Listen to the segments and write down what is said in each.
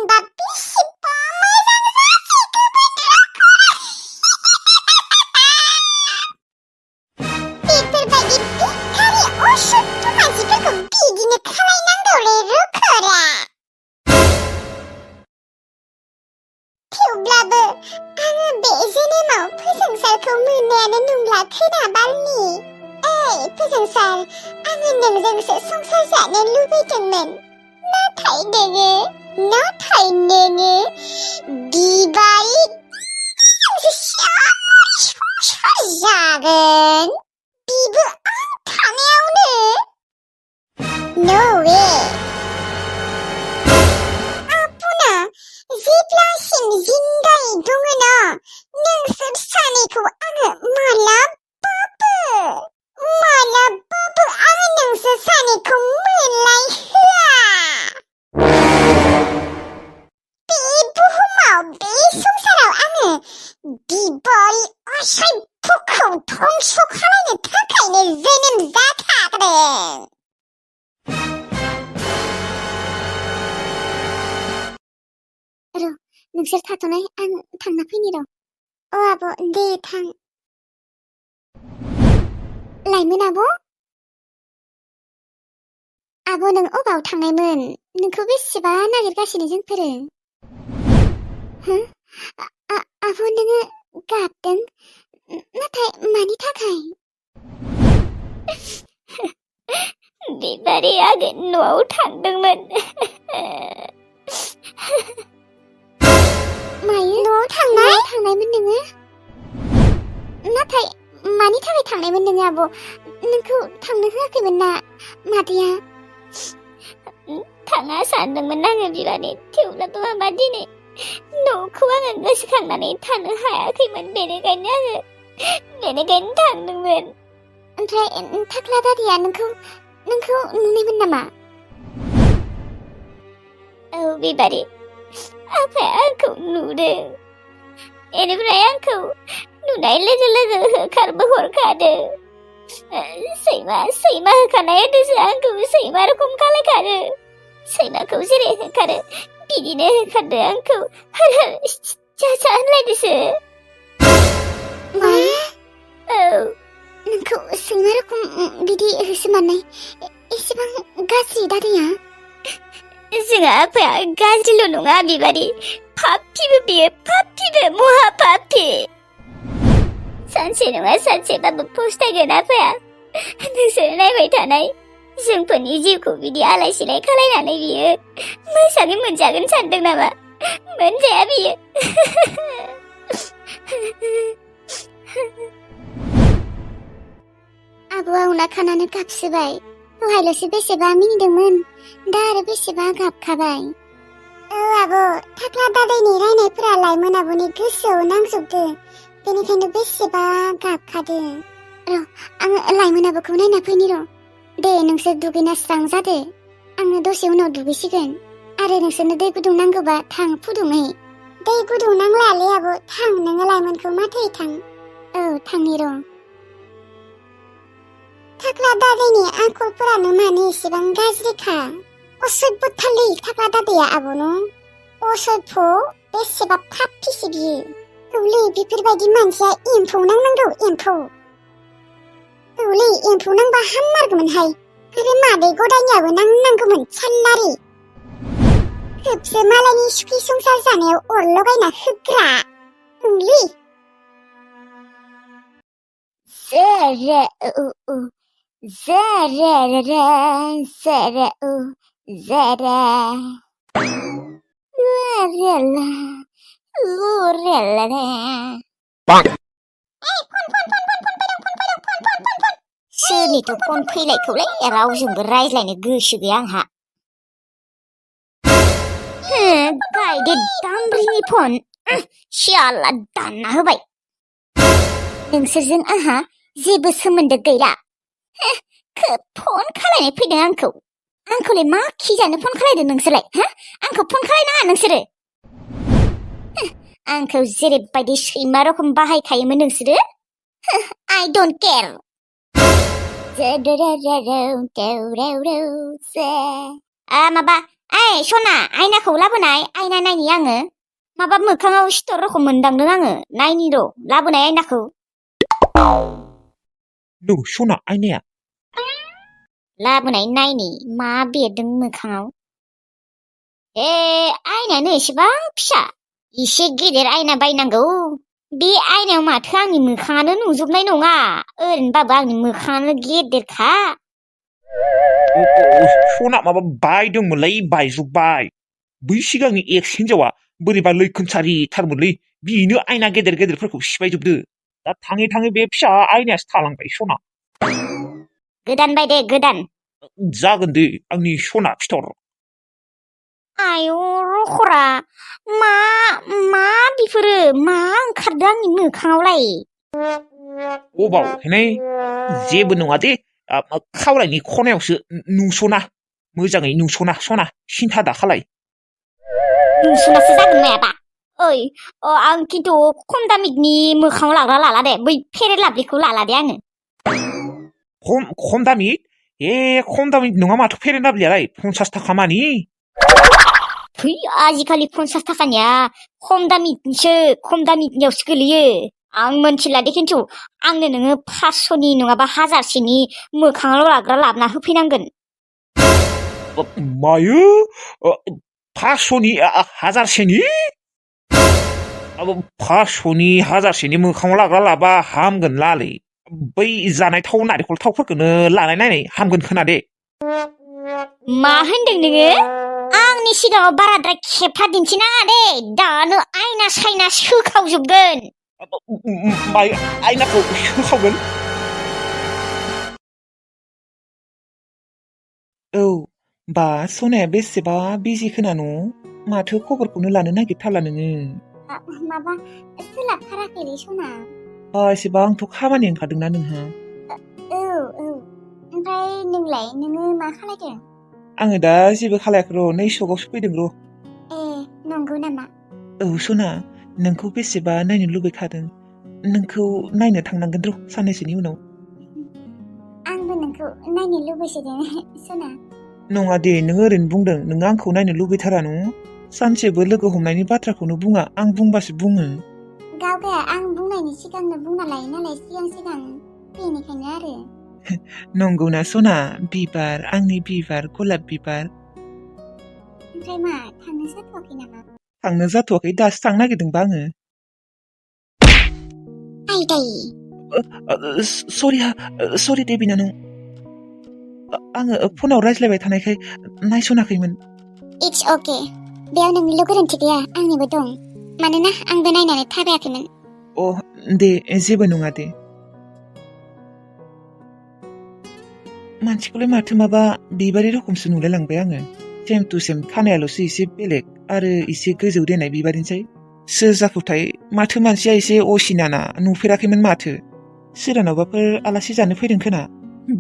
होनबा बेसेबा मोजां बेफोरबायदि बेकारि असुद्ध मानसिफोरखौ बिदिनो खालायनांगौलै रुख'रा। थेवब्लाबो आङो बे जोनोमाव फोजोंसारखौ मोननायानो नंला खैना बालनि। ओइ फोजोंसार, आङो नोंजोंसो संसार जानो लुबैदोंमोन। नाथाय नोङो बिबारि संसार जागोन, बिबो आं थानायावनो। नो वे। आपुना जेब्लासिम जिंगायै दङ ना, नोंसोर सानैखौ आङो मालाबाबो आङो नोंसोर सानैखौ मोनलाय होआ। बे बुहुमाव, बे संसाराव आङो बिबारि असभ्यखौ धंस खालामनो थाखायनो जोनोम जाखादों। नोंसोर थाथ'नाय, आं थांना फैनि र'। अ आब', दे थां। लाइमोन आब'? आब' नों अबाव थांनायमोन? नोंखौ बेसेबा नागिरगासिनो जोंफोरो। हो? आब' नोङो गाबदों? नाथाय मानि थाखाय? बिबारि, आङो न'आव थांदोंमोन। मायो? न'आव थांनायमोन नोङो? नाथाय मानि थाखाय थांनायमोन नोङो आब'? नोंखौ थांनो होआखैमोन ना मादैया? थाङा सानदोंमोन आङो बिबारि, थेवब्लाबो माबा दिनै न'खौ आङो गोसोखांनानै थानो हायाखैमोन, बेनिखायनो थांदोंमोन। ओमफ्राय थाख्ला दादिया नोंखौ नुनायमोन नामा? औ बिबारि, आफाया आंखौ नुदों। बेनिफ्राय आंखौ नुनाय लोगो लोगो होखारबो हरखादों। सैमा होखानाय होदोंसो आंखौ सैमा रखम खालायखादो। सैमाखौ जेरै होखारो बिदिनो होखारदो आंखौ। चाचा होनलायदोसो। मा? औ, नोंखौ सैमा रखम बिदि होसोमारनाय एसेबां गाज्रि दादैया? जोंहा आफाया गाज्रिल' नङा बिबारि, पापिबो बियो, महा पापि। सानसे नङा सानसेबाबो फस्थायगोन आफाया। नोंसोर नायबाय थानाय, जोंफोरनि जिउखौ बिदि आलाय सिलाय खालायनानै बियो मोजाङै मोनजागोन सानदों नामा? मोनजाया बियो। आब'आ उना खानानै गाबसोबाय। दहायल'सो बेसेबा मिनिदोंमोन, दा आरो बेसेबा गाबखाबाय। औ आब', थाख्ला दादैनि रायनायफोरा लाइमोन आब'नि गोसोआव नांजोबदो, बेनिखायनो बेसेबा गाबखादो। र', आङो लाइमोन आब'खौ नायना फैनि र'। दे नोंसोर दुगैना स्रां जादो, आङो दसे उनाव दुगैसिगोन। आरो नोंसोरनो दै गुदुं नांगौबा थां फुदुंहै। दै गुदुं नांलायालै आब', थां नोङो लाइमोनखौ माथोयै थां। औ, थांनि र'। थाख्ला दादैनि आखलफोरानो मानो एसेबां गाज्रिखा? असभ्यथारलै थाख्ला दादैया आब'नो। असभ्य, बेसेबा पापिसो बियो। औलै, बेफोरबायदि मानसिया एम्फौ नांनांगौ, एम्फौ। औलै, एम्फौ नांबा हाममारगौमोनहाय। आरो मादै गदायनियाबो नांनांगौमोन, साल्लारि। खोबसो मालायनि सुखि संसार जानायाव अर लगायना होग्रा। औलै। सोरनिथो फन फैलायखौलै, रावजोंबो रायज्लायनो गोसो गैया आंहा। गायदे दामब्रिनि फन, सियाला दानना होबाय। नोंसोरजों आंहा जेबो सोमोन्दो गैला। फन खालायनाय फैदों आंखौलाय मा खिजानो फन खालायदों नोंसोरलाय? आंखौ फन खालायनाङा नोंसोरो। आंखौ जेरैबायदि सैमा रखम बाहायखायोमोन नोंसोरो। I don't care. माबा ओइ सना आयनाखौ लाबोनाय आयना नायनि आङो माबा मोखाङाव सिथर रखम मोनदांदों आङो नायनि र' लाबोनाय आयनाखौ नो सना आयनाया लाबोनाय नायनि मा बेरदों मोखाङाव ए आयनायानो एसेबां फिसा एसे गेदेर आयना बायनांगौ बे आयनायाव माथो आंनि मोखाङानो नुजोबनाय नङा ओरैनोबाबो आंनि मोखाङानो गेदेरखा सना माबा बायदोंमोनलै बायजोब्बाय बै सिगांनि एक्स हिन्जावा बोरैबा लैखोनसारिथारमोनलै बेनो आयना गेदेर गेदेरफोरखौ सिफायजोबदो दा थाङै थाङै बे फिसा आयनायासो थालांबाय सना गोदान बाय दे गोदान जागोन दे आंनि सना फिथर आयौ रखरा मा मा बेफोरो मा ओंखारदों आंनि मोखाङावलाय अबाव हैनै जेबो नङा दे खावलायनि खनायावसो नुस'ना मोजाङै नुस'ना सना सिन्था दाखालाय नुस'नासो जागोन मायाबा ओइ आं खिन्थु खम दामिनि मोखाङाव लाग्रा लाला दे बै फेरेन लाभलिखौ लाला दे आङो खम दामि खम दामि नङा माथो फेरेन लाभलियालाय 50 थाखा मानि फै आजिखालि 50 थाखानिया खम दामिनियावसो गोलैयो आं मोनथिला दे खिन्थु आंनो नोङो 500नि नङाबा 1000सेनि मोखाङाव लाग्रा लाबोना होफैनांगोन मायो 500नि 1000सेनि 500नि 1000सेनि मोखाङाव लाग्रा लाबा हामगोन लालै बै जानाय थाव नारेंखल थावफोरखौनो लानाय नायनाय हामगोन खोना दे मा होनदों नोङो आंनि सिगाङाव बाराद्राय खेबथा दिन्थिनाङा दे दानो आयना सायना सोखावजोबगोन आयनाखौ सोखावगोन औ बा सनाया बेसेबा बिजि खोनानो माथो खबरखौनो लानो नागिरथारला नोङो माबा सोलाबथाराखैलै सना एसेबांथ' खामानि ओंखारदोंना नोंहा औ ओमफ्राय नोंलाय नोङो मा खालायदों आङो दा जेबो खालायाखै र' नै सकआवसो फैदों र' नंगौ नामा औ सना नोंखौ बेसेबा नायनो लुबैखादों नोंखौ नायनो थांनांगोन र' साननैसोनि उनाव आंबो नोंखौ नायनो लुबैसोदों सना नङा दे नों ओरैनो बुंदों नों आंखौ नायनो लुबैथारानो सानसेबो लोगो हमनायनि बाथ्राखौनो बुङा आं बुंबासो बुङो गावगाया आं बुंनायनि सिगांनो बुंना लायो नालाय सिगां बेनिखायनो आरो नंगौना सना बिबार आंनि बिबार गलाब बिबार ओमफ्राय मा थांनो जाथ'वाखै नामा थांनो जाथ'वाखै दासो थांनो नागिरदोंबा आङो आयदाय सरि दे बिनानाव आङो फनाव रायज्लायबाय थानायखाय नायसनाखैमोन इट्स अके बेयाव नोंनिल' गोरोन्थि गैया आंनिबो दं मानोना आंबो नायनानै थाबायाखैमोन दे जेबो नङा दे मानसिखौलाय माथो माबा बिबारि रखमसो नुलायलांबाय आङो सेम टु सेम खानायाल'सो एसे बेलेग आरो एसे गोजौ देनाय बिबारिनोसै सोर जाखोथाय माथो मानसिया एसे असिनाना नुफेराखैमोन माथो सोरानावबाफोर आलासि जानो फैदों खोना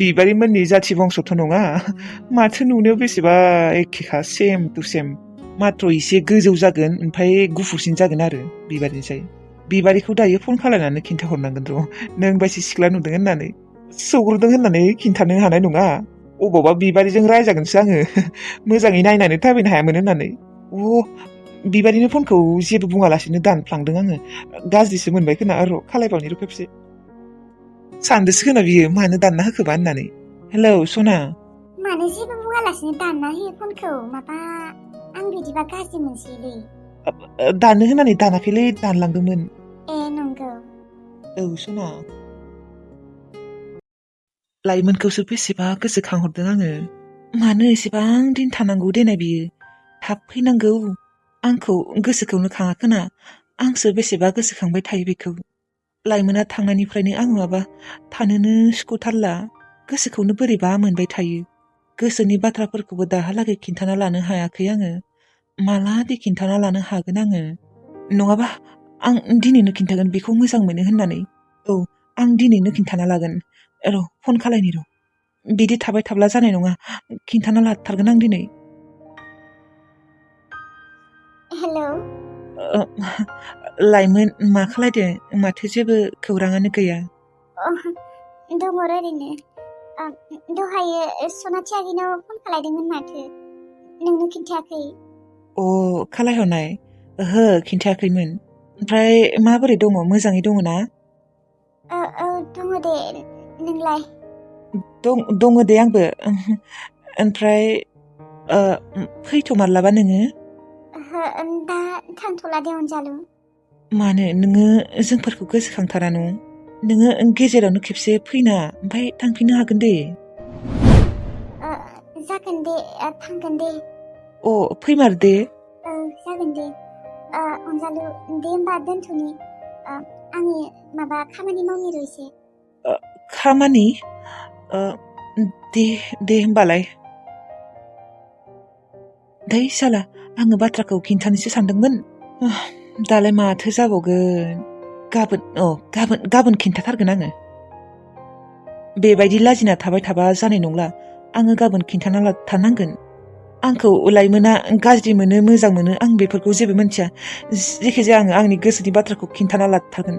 बिबारिमोननि जाथि बंसथ' नङा माथो नुनायाव बेसेबा एखेखा सेम टु सेम माथ्र एसे गोजौ जागोन ओमफ्राय गुफुरसिन जागोन आरो बिबारिनिसाय बिबारिखौ दायो फन खालायनानै खिन्थाहरनांगोन र' नों बायदि सिख्ला नुदों होननानै सौग्रोदों होननानै खिन्थानो हानाय नङा अबावबा बिबारिजों रायजागोनसो आङो मोजाङै नायनानै थाबायनो हायामोन होननानै बिबारिनि फनखौ जेबो बुङालासिनो दानफ्लांदों आङो गाज्रिसो मोनबाय खोना र' खालायबावनि र' खेबसे सानदोसो खोना बियो मानो दानना होखोबा होननानै हेलौ सना मानो जेबो बुङालासिनो दानना होयो फनखौ माबा आं बिदिबा गाज्रि मोनसैलै दाननो होननानै दानाखैलै दानलांदोंमोन नंगौ औ सना लाइमोनखौसो बेसेबा गोसोखांहरदों आङो मानो एसेबां दिन थानांगौ देनाय बियो थाब फैनांगौ आंखौ गोसोखौनो खाङाखोना आंसो बेसेबा गोसोखांबाय थायो बेखौ लाइमोना थांनायनिफ्रायनो आं माबा थानोनो सुखुथारला गोसोखौनो बोरैबा मोनबाय थायो गोसोनि बाथ्राफोरखौबो दाहालागै खिन्थाना लानो हायाखै आङो माला दे खिन्थाना लानो हागोन आङो नङाबा आं दिनैनो खिन्थागोन बेखौ मोजां मोनो होननानै औ आं दिनैनो खिन्थाना लागोन र' फन खालायनि र' बिदि थाबाय थाब्ला जानाय नङा खिन्थाना लाथारगोन आं दिनै हेलौ लाइमोन मा खालायदों माथो जेबो खौराङानो गैया दङ ओरैनो दहायो सनाथि आगैनाव फन खालायदोंमोन माथो नोंनो खिन्थायाखै? खालायहरनाय? ओहो, खिन्थायाखैमोन। ओमफ्राय माबोरै दङ? मोजाङै दङ ना? दङ दे। नोंलाय? दङ दे आंबो। ओमफ्राय फैथ' मालाबा नोङो? ओहो, दा थांथ'ला दे अनजालु। मानो? नोङो जोंफोरखौ गोसोखांथारा न'? नोङो गेजेरावनो खेबसे फैना ओमफ्राय थांफिननो हागोन दे। जागोन दे, थांगोन दे। फैमार दे। जागोन दे। अनजालु, दे होमबा दोनथ'नि। आंनि माबा खामानि मावनि र' एसे। खामानि? दे होमबालाय। दै साला, आङो बाथ्राखौ खिन्थानोसो सानदोंमोन। दालाय माथो जाबावगोन? गाबोन खिन्थाथारगोन आङो। बेबायदि लाजिना थाबाय थाबा जानाय नंला। आङो गाबोन खिन्थाना लाथारनांगोन। आंखौ लाइमोना गाज्रि मोनो मोजां मोनो आं बेफोरखौ जेबो मिन्थिया। जेखिजाया आङो आंनि गोसोनि बाथ्राखौ खिन्थाना लाथारगोन।